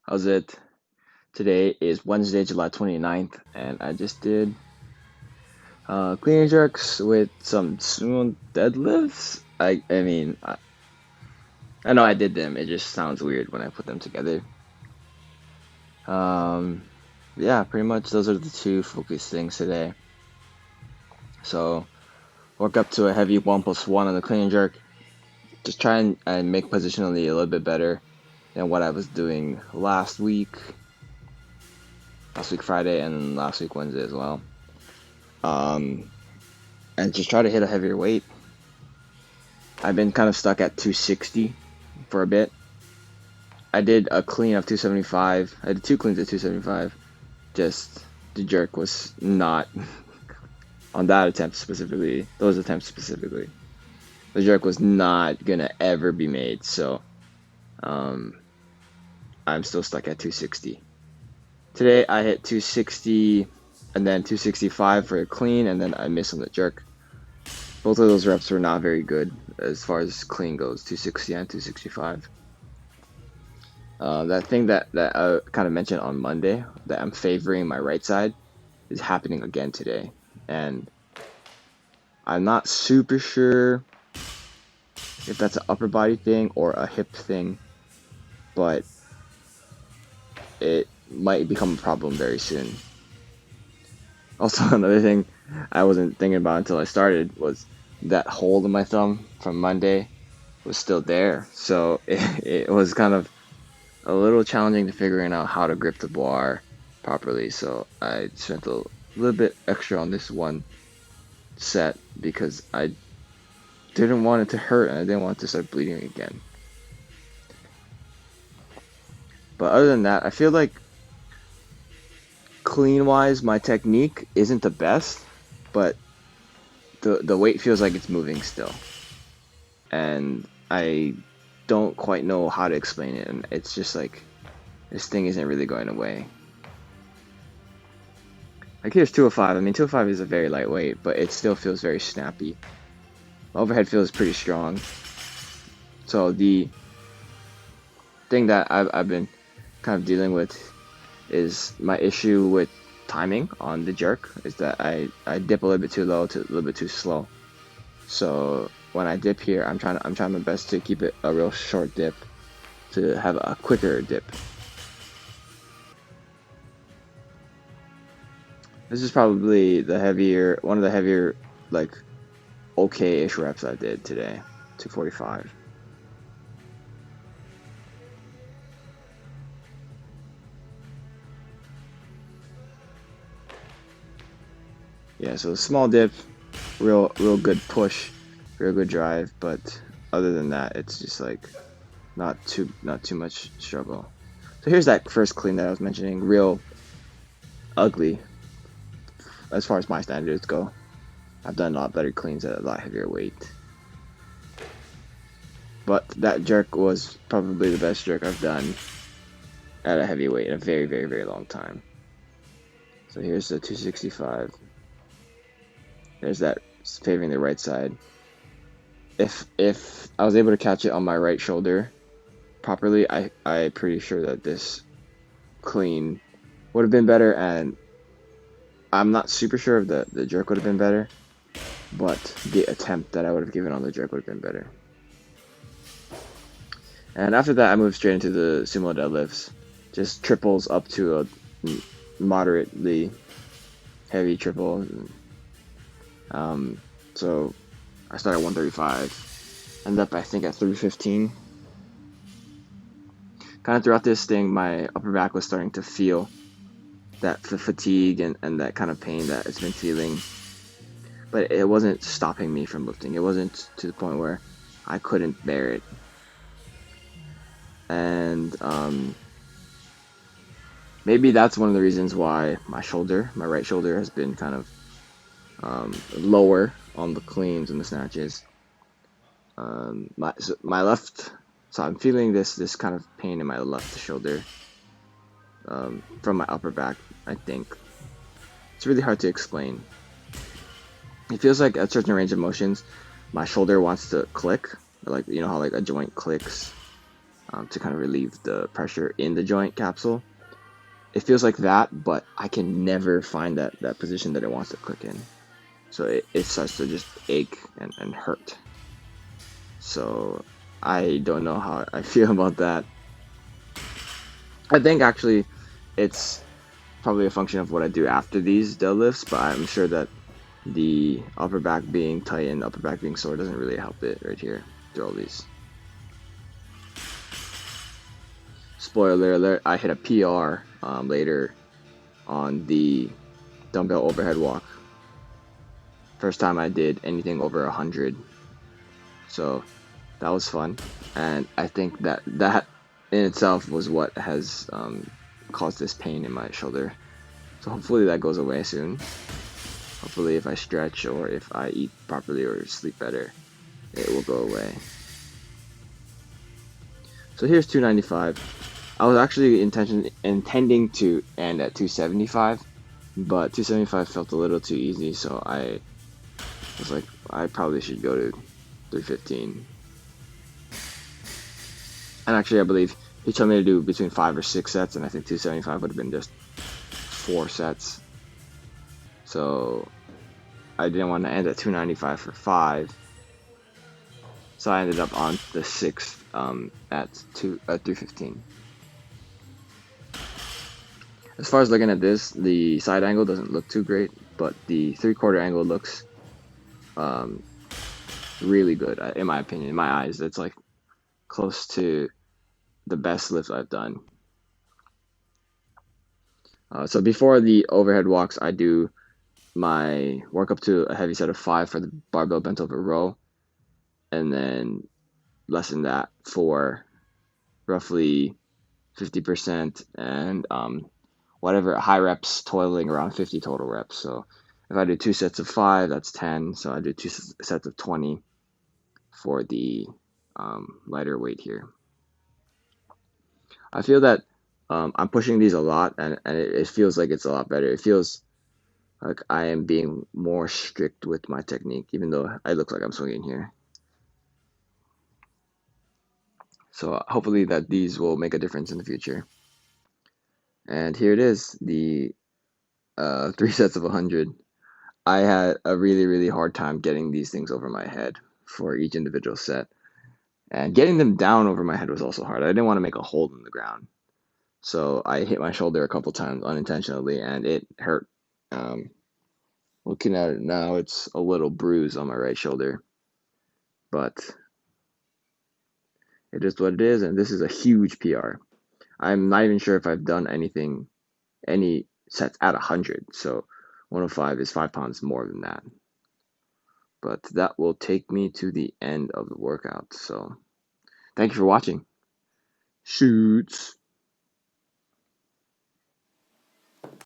How's it? Today is Wednesday, July 29th, and I just did clean and jerks with some Sumo deadlifts. I know I did them. It just sounds weird when I put them together. Um, yeah, pretty much those are the two focus things today. So work up to a heavy 1+1 on the clean and jerk. Just try and make positionally a little bit better than what I was doing last week Friday, and last week Wednesday as well. Um, and just try to hit a heavier weight. I've been kind of stuck at 260 for a bit. I did a clean of 275. I did two cleans at 275. Just the jerk was not on that attempt specifically. Those attempts specifically, the jerk was not gonna ever be made. So um, I'm still stuck at 260. Today I hit 260 and then 265 for a clean, and then I missed on the jerk. Both of those reps were not very good as far as clean goes, 260 and 265. That thing that I kind of mentioned on Monday, that I'm favoring my right side, is happening again today. And I'm not super sure if that's an upper body thing or a hip thing, but it might become a problem very soon. Also, another thing I wasn't thinking about until I started was that hole in my thumb from Monday was still there. So it was kind of a little challenging to figuring out how to grip the bar properly. So I spent a little bit extra on this one set because I didn't want it to hurt and I didn't want it to start bleeding again. But other than that, I feel like clean wise my technique isn't the best, but the weight feels like it's moving still. And I don't quite know how to explain it, and it's just like this thing isn't really going away. Like here's 205. I mean, 205 is a very lightweight, but it still feels very snappy. My overhead feels pretty strong. So the thing that I've been kind of dealing with is my issue with timing on the jerk is that I dip a little bit too low to a little bit too slow. So when I dip here, I'm trying my best to keep it a real short dip to have a quicker dip. This is probably one of the heavier, like, okay-ish reps I did today, 245. Yeah, so small dip, real good push, real good drive, but other than that, it's just like not too much struggle. So here's that first clean that I was mentioning, real ugly as far as my standards go. I've done a lot better cleans at a lot heavier weight. But that jerk was probably the best jerk I've done at a heavy weight in a very, very, very long time. So here's the 265. There's that favoring the right side. If I was able to catch it on my right shoulder properly, I'm pretty sure that this clean would have been better, and I'm not super sure if the jerk would have been better, but the attempt that I would have given on the jerk would have been better. And after that, I moved straight into the sumo deadlifts. Just triples up to a moderately heavy triple. So I started at 135. Ended up, I think, at 315. Kind of throughout this thing, my upper back was starting to feel that fatigue and that kind of pain that it's been feeling. But it wasn't stopping me from lifting. It wasn't to the point where I couldn't bear it. And maybe that's one of the reasons why my right shoulder, has been kind of lower on the cleans and the snatches. My left, so I'm feeling this kind of pain in my left shoulder from my upper back. I think it's really hard to explain. It feels like at certain range of motions, my shoulder wants to click, like you know how like a joint clicks. to kind of relieve the pressure in the joint capsule. It feels like that, but I can never find that position that it wants to click in. So it starts to just ache and hurt. So I don't know how I feel about that. I think actually it's probably a function of what I do after these deadlifts, but I'm sure that the upper back being tight and upper back being sore doesn't really help it right here through all these. Spoiler alert, I hit a PR later on the dumbbell overhead walk. First time I did anything over 100. So that was fun. And I think that in itself was what has caused this pain in my shoulder. So hopefully that goes away soon. Hopefully if I stretch or if I eat properly or sleep better, it will go away. So here's 295. I was actually intending to end at 275, but 275 felt a little too easy, so I was like, I probably should go to 315. And actually, I believe he told me to do between 5 or 6 sets, and I think 275 would have been just 4 sets. So I didn't want to end at 295 for 5. So I ended up on the 6th at 315. As far as looking at this, the side angle doesn't look too great, but the 3/4 angle looks really good, in my opinion, in my eyes. It's like close to the best lift I've done. So before the overhead walks, I do my work up to a heavy set of 5 for the barbell bent over row, and then less than that for roughly 50%, and whatever high reps totaling around 50 total reps. So if I do 2 sets of 5, that's 10. So I do 2 sets of 20 for the lighter weight here. I feel that I'm pushing these a lot, and it feels like it's a lot better. It feels like I am being more strict with my technique, even though I look like I'm swinging here. So hopefully that these will make a difference in the future. And here it is, the 3 sets of 100. I had a really hard time getting these things over my head for each individual set. And getting them down over my head was also hard. I didn't want to make a hole in the ground. So I hit my shoulder a couple times unintentionally, and it hurt. Looking at it now, it's a little bruise on my right shoulder. But it is what it is, and this is a huge PR. I'm not even sure if I've done any sets at 100. So 105 is 5 pounds more than that. But that will take me to the end of the workout. So thank you for watching. Shoots.